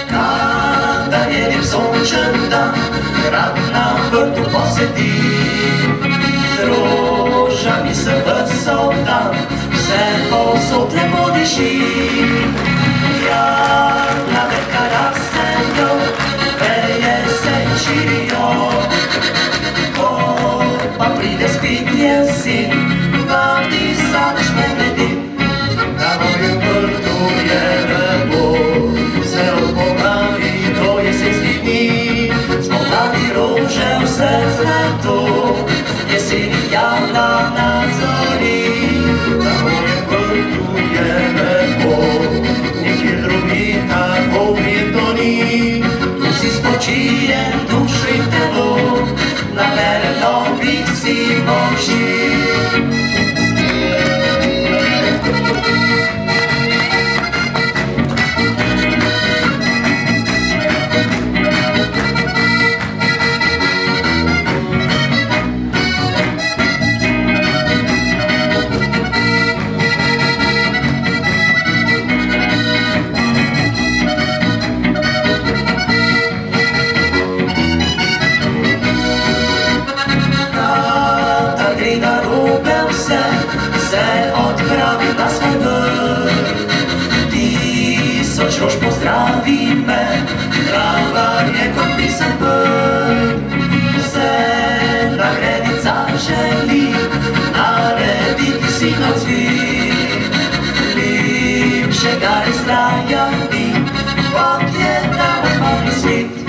Kada je lijep sončan dan, grad na vrtu posedim, z rožami se vesel dan, vse povsod lepo diši. Jablane rastejo, veje se širijo, ko pa pride spet jesen, vadi sadež pogledi. Na mojem vrtu je lepo, vse opomavi do jesenskih dni, spomladi rože vse cveto, jeseni jablana zori. Na mojem vrtu je lepo, nikjer drugi tako prijetno ni, tu si spočijem dušo in telo, naberem novih si moči. Se odpravi na svoj vrh, tisoč rož pozdravi me, trava je kot pisan vrh. Zelena želi narediti si nocvik, lepšega res kraja ni, kot je ta moj mali svet.